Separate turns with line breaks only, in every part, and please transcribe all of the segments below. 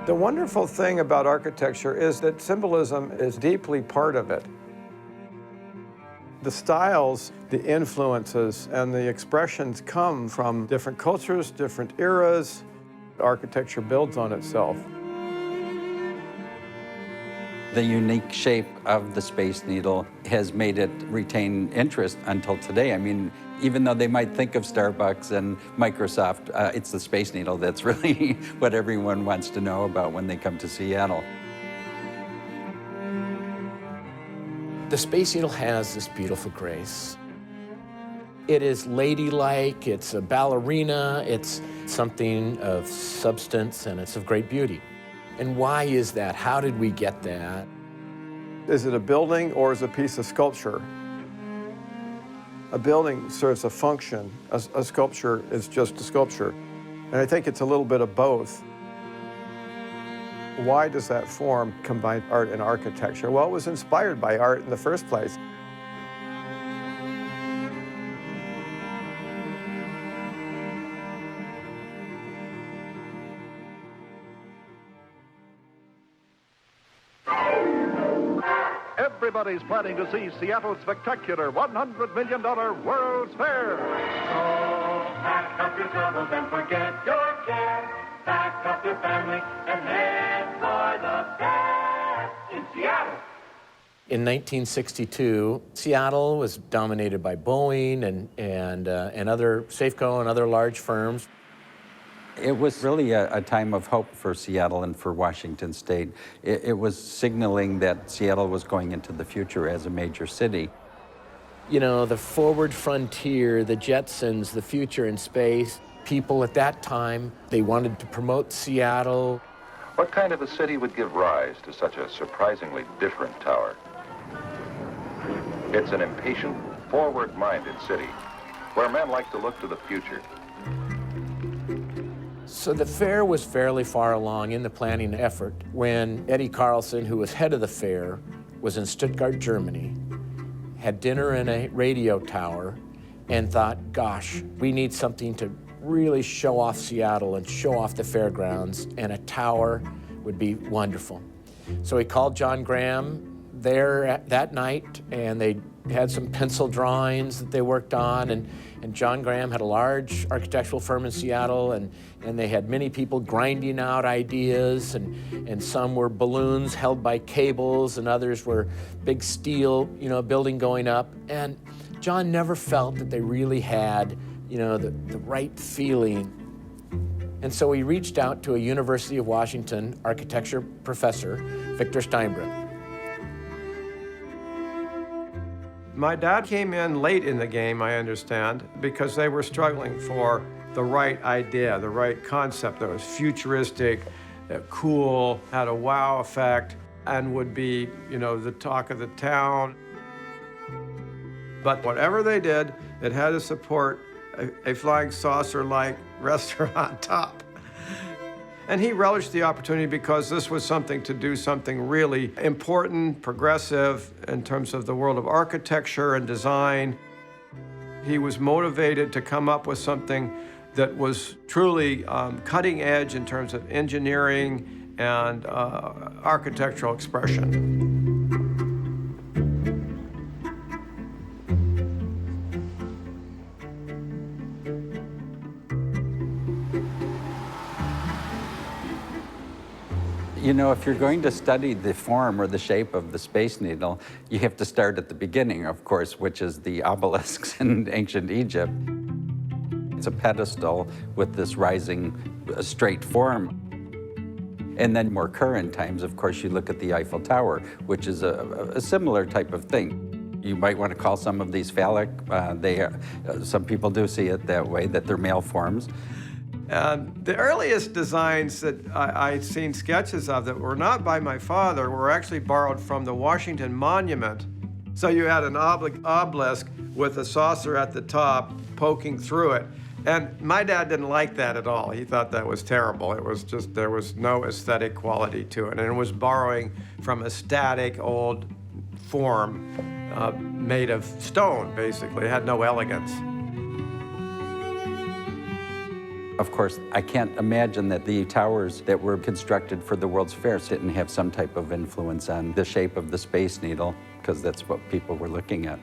The wonderful thing about architecture is that symbolism is deeply part of it. The styles, the influences, and the expressions come from different cultures, different eras. Architecture builds on itself.
The unique shape of the Space Needle has made it retain interest until today. I mean, even though they might think of Starbucks and Microsoft, it's the Space Needle that's really what everyone wants to know about when they come to Seattle.
The Space Needle has this beautiful grace. It is ladylike, it's a ballerina, it's something of substance, and it's of great beauty. And why is that? How did we get that?
Is it a building or is it a piece of sculpture? A building serves a function. A sculpture is just a sculpture. And I think it's a little bit of both. Why does that form combine art and architecture? Well, it was inspired by art in the first place.
Everybody's planning to see Seattle's spectacular $100 million World's Fair.
So pack up your troubles and forget your care. Pack up your family and head for the best in Seattle.
In 1962, Seattle was dominated by Boeing and other Safeco and other large firms.
It was really a time of hope for Seattle and for Washington State. It was signaling that Seattle was going into the future as a major city.
You know, the forward frontier, the Jetsons, the future in space. People at that time, they wanted to promote Seattle.
What kind of a city would give rise to such a surprisingly different tower? It's an impatient, forward-minded city where men like to look to the future.
So the fair was fairly far along in the planning effort when Eddie Carlson, who was head of the fair, was in Stuttgart, Germany, had dinner in a radio tower, and thought, gosh, we need something to really show off Seattle and show off the fairgrounds, and a tower would be wonderful. So he called John Graham there that night, and they had some pencil drawings that they worked on, and John Graham had a large architectural firm in Seattle, and they had many people grinding out ideas, and some were balloons held by cables, and others were big steel, building going up. And John never felt that they really had, the right feeling. And so he reached out to a University of Washington architecture professor, Victor Steinbrück.
My dad came in late in the game, I understand, because they were struggling for the right idea, the right concept that was futuristic, cool, had a wow effect, and would be, the talk of the town. But whatever they did, it had to support a flying saucer-like restaurant on top. And he relished the opportunity because this was something to do something really important, progressive in terms of the world of architecture and design. He was motivated to come up with something that was truly cutting edge in terms of engineering and architectural expression.
If you're going to study the form or the shape of the Space Needle, you have to start at the beginning, of course, which is the obelisks in ancient Egypt. It's a pedestal with this rising straight form. And then more current times, of course, you look at the Eiffel Tower, which is a similar type of thing. You might want to call some of these phallic. Some people do see it that way, that they're male forms.
The earliest designs that I'd seen sketches of that were not by my father were actually borrowed from the Washington Monument. So you had an obelisk with a saucer at the top poking through it. And my dad didn't like that at all. He thought that was terrible. It was just, there was no aesthetic quality to it. And it was borrowing from a static old form made of stone, basically. It had no elegance.
Of course, I can't imagine that the towers that were constructed for the World's Fair didn't have some type of influence on the shape of the Space Needle, because that's what people were looking at.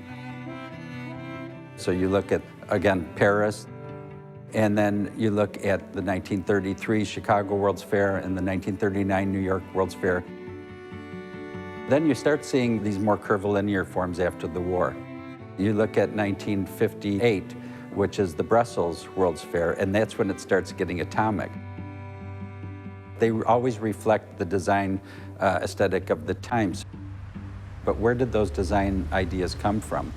So you look at, again, Paris, and then you look at the 1933 Chicago World's Fair and the 1939 New York World's Fair. Then you start seeing these more curvilinear forms after the war. You look at 1958, which is the Brussels World's Fair, and that's when it starts getting atomic. They always reflect the design aesthetic of the times. But where did those design ideas come from?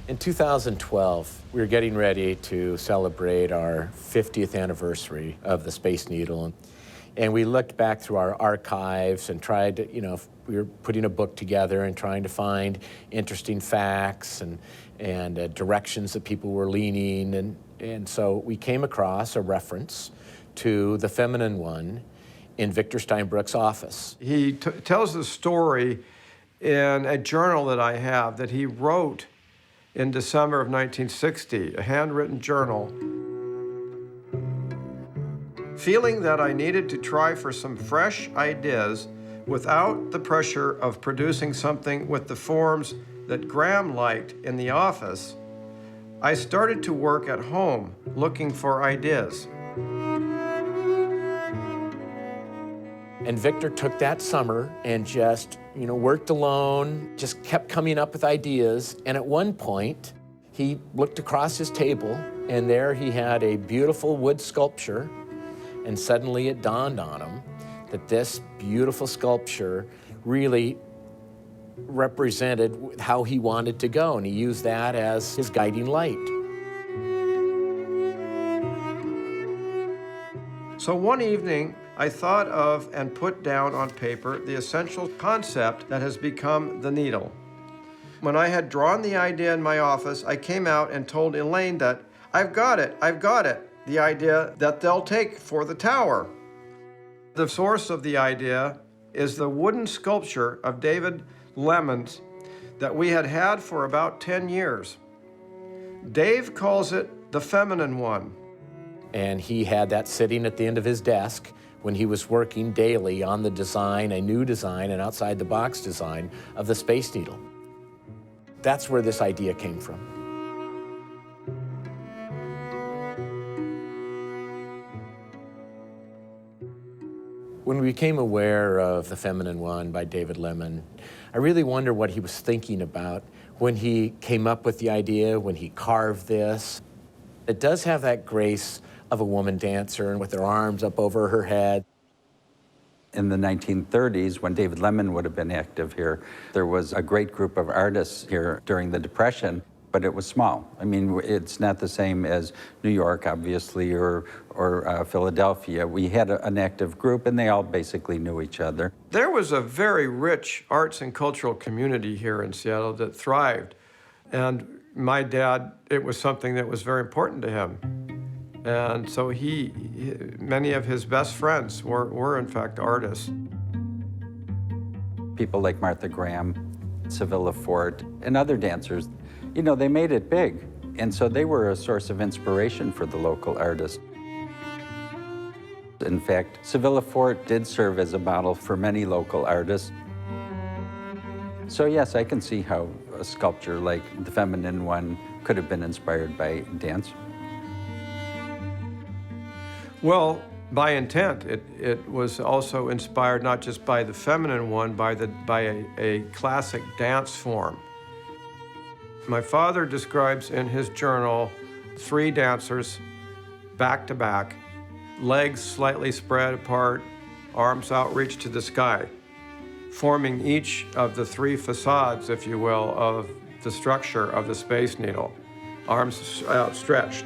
In 2012, we were getting ready to celebrate our 50th anniversary of the Space Needle. And we looked back through our archives and tried to, we were putting a book together and trying to find interesting facts and directions that people were leaning. And so we came across a reference to the feminine one in Victor Steinbrueck's office.
He tells the story in a journal that I have that he wrote in December of 1960, a handwritten journal. Feeling that I needed to try for some fresh ideas without the pressure of producing something with the forms that Graham liked in the office, I started to work at home looking for ideas.
And Victor took that summer and just, worked alone, just kept coming up with ideas. And at one point, he looked across his table, and there he had a beautiful wood sculpture. And suddenly it dawned on him that this beautiful sculpture really represented how he wanted to go. And he used that as his guiding light.
So one evening, I thought of and put down on paper the essential concept that has become the needle. When I had drawn the idea in my office, I came out and told Elaine that, I've got it, the idea that they'll take for the tower. The source of the idea is the wooden sculpture of David Lemon's that we had for about 10 years. Dave calls it the feminine one.
And he had that sitting at the end of his desk when he was working daily on the design, a new design, an outside-the-box design of the Space Needle. That's where this idea came from. When we became aware of the feminine one by David Lemon, I really wonder what he was thinking about when he came up with the idea, when he carved this. It does have that grace of a woman dancer and with her arms up over her head.
In the 1930s, when David Lemon would have been active here, there was a great group of artists here during the Depression, but it was small. I mean, it's not the same as New York, obviously, or Philadelphia. We had an active group, and they all basically knew each other.
There was a very rich arts and cultural community here in Seattle that thrived. And my dad, it was something that was very important to him. And so many of his best friends were in fact artists.
People like Martha Graham, Sevilla Fort, and other dancers, they made it big. And so they were a source of inspiration for the local artists. In fact, Sevilla Fort did serve as a model for many local artists. So yes, I can see how a sculpture like the feminine one could have been inspired by dance.
Well, by intent, it was also inspired not just by the feminine one, by a classic dance form. My father describes in his journal 3 dancers back to back, legs slightly spread apart, arms outreached to the sky, forming each of the 3 facades, if you will, of the structure of the Space Needle, arms outstretched.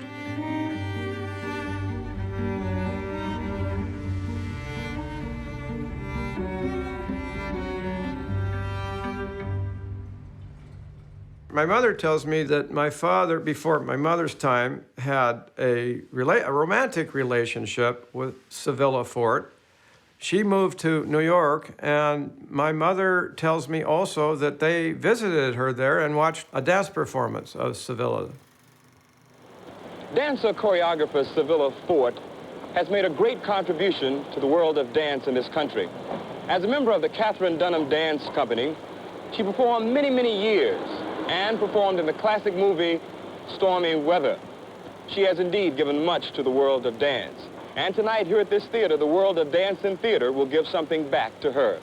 My mother tells me that my father, before my mother's time, had a romantic relationship with Sevilla Fort. She moved to New York, and my mother tells me also that they visited her there and watched a dance performance of Sevilla.
Dancer choreographer Sevilla Fort has made a great contribution to the world of dance in this country. As a member of the Katherine Dunham Dance Company, she performed many, many years and performed in the classic movie Stormy Weather. She has indeed given much to the world of dance. And tonight here at this theater, the world of dance and theater will give something back to her.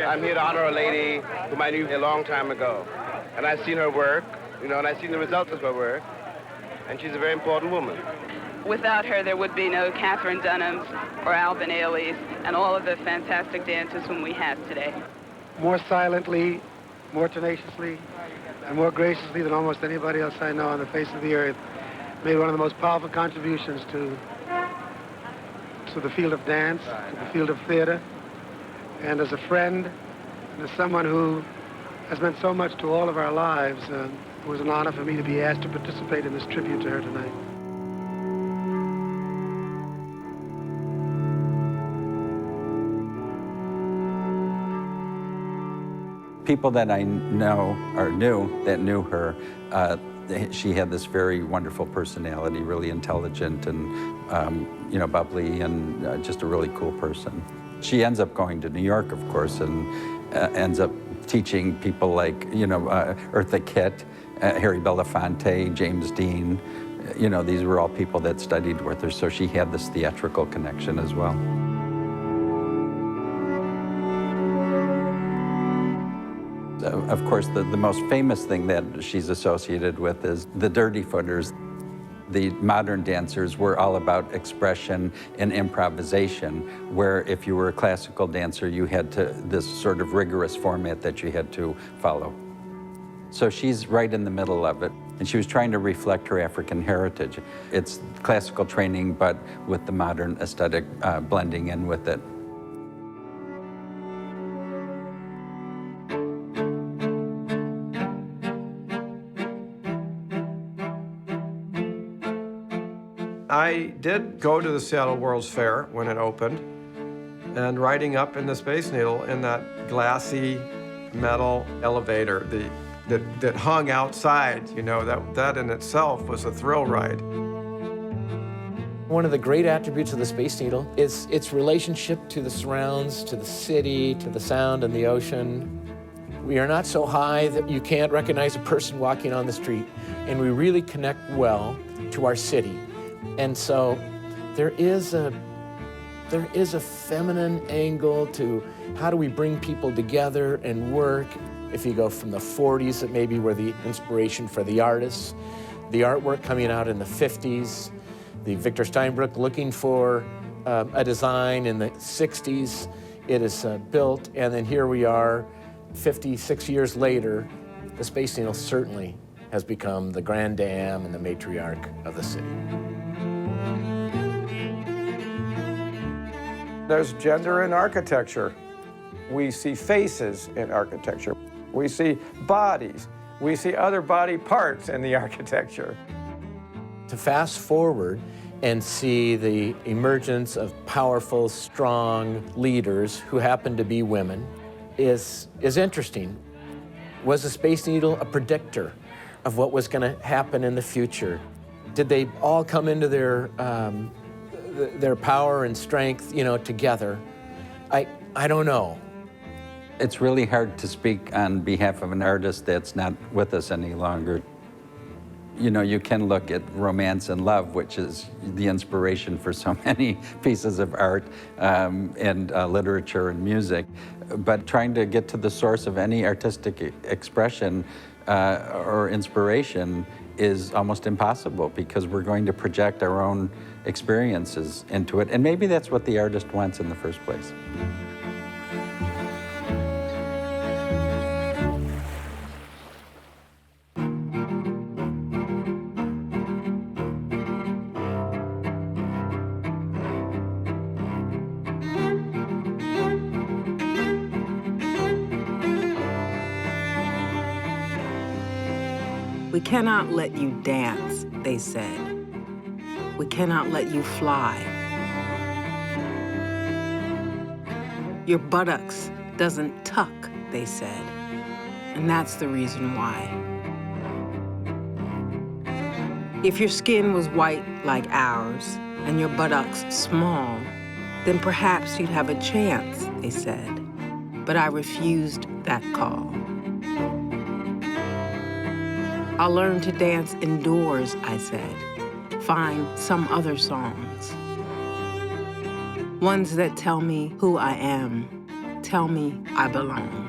I'm here to honor a lady whom I knew a long time ago. And I've seen her work, and I've seen the results of her work. And she's a very important woman.
Without her, there would be no Katherine Dunhams or Alvin Ailey's and all of the fantastic dancers whom we have today.
More silently, more tenaciously, and more graciously than almost anybody else I know on the face of the earth, made one of the most powerful contributions to the field of dance, to the field of theater. And as a friend, and as someone who has meant so much to all of our lives, it was an honor for me to be asked to participate in this tribute to her tonight.
People that I know or knew that knew her, she had this very wonderful personality, really intelligent and bubbly and just a really cool person. She ends up going to New York, of course, and ends up teaching people like, Eartha Kitt, Harry Belafonte, James Dean. These were all people that studied with her, so she had this theatrical connection as well. Of course, the most famous thing that she's associated with is the Dirty Footers. The modern dancers were all about expression and improvisation, where if you were a classical dancer, you had this sort of rigorous format that you had to follow. So she's right in the middle of it, and she was trying to reflect her African heritage. It's classical training, but with the modern aesthetic blending in with it.
I did go to the Seattle World's Fair when it opened, and riding up in the Space Needle in that glassy metal elevator that hung outside, that in itself was a thrill ride.
One of the great attributes of the Space Needle is its relationship to the surrounds, to the city, to the sound and the ocean. We are not so high that you can't recognize a person walking on the street, and we really connect well to our city. And so there is a feminine angle to how do we bring people together and work. If you go from the 40s, that maybe were the inspiration for the artists, the artwork coming out in the 50s, the Victor Steinbruck looking for a design in the 60s, it is built, and then here we are 56 years later. The Space Needle certainly has become the grand dame and the matriarch of the city.
There's gender in architecture. We see faces in architecture. We see bodies. We see other body parts in the architecture.
To fast forward and see the emergence of powerful, strong leaders who happen to be women is interesting. Was the Space Needle a predictor of what was going to happen in the future? Did they all come into their power and strength, together? I don't know.
It's really hard to speak on behalf of an artist that's not with us any longer. You can look at romance and love, which is the inspiration for so many pieces of art and literature and music. But trying to get to the source of any artistic expression or inspiration is almost impossible, because we're going to project our own experiences into it. And maybe that's what the artist wants in the first place.
We cannot let you dance, they said. We cannot let you fly. Your buttocks doesn't tuck, they said. And that's the reason why. If your skin was white like ours and your buttocks small, then perhaps you'd have a chance, they said. But I refused that call. I'll learn to dance indoors, I said. Find some other songs. Ones that tell me who I am, tell me I belong.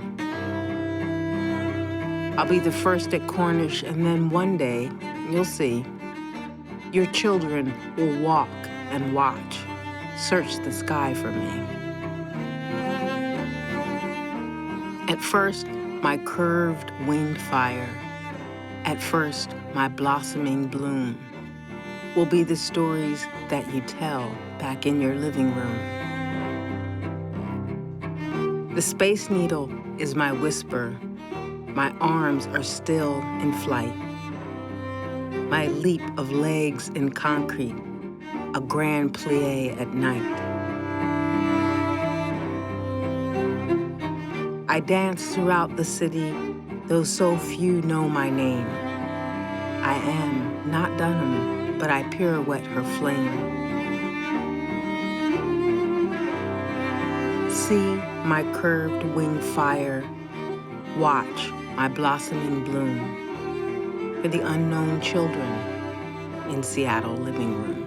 I'll be the first at Cornish, and then one day, you'll see, your children will walk and watch, search the sky for me. At first, my curved winged fire, at first, my blossoming bloom, will be the stories that you tell back in your living room. The Space Needle is my whisper. My arms are still in flight. My leap of legs in concrete, a grand plie at night. I dance throughout the city, though so few know my name. I am not Dunham, but I pirouette her flame. See my curved wing fire, watch my blossoming bloom for the unknown children in Seattle living rooms.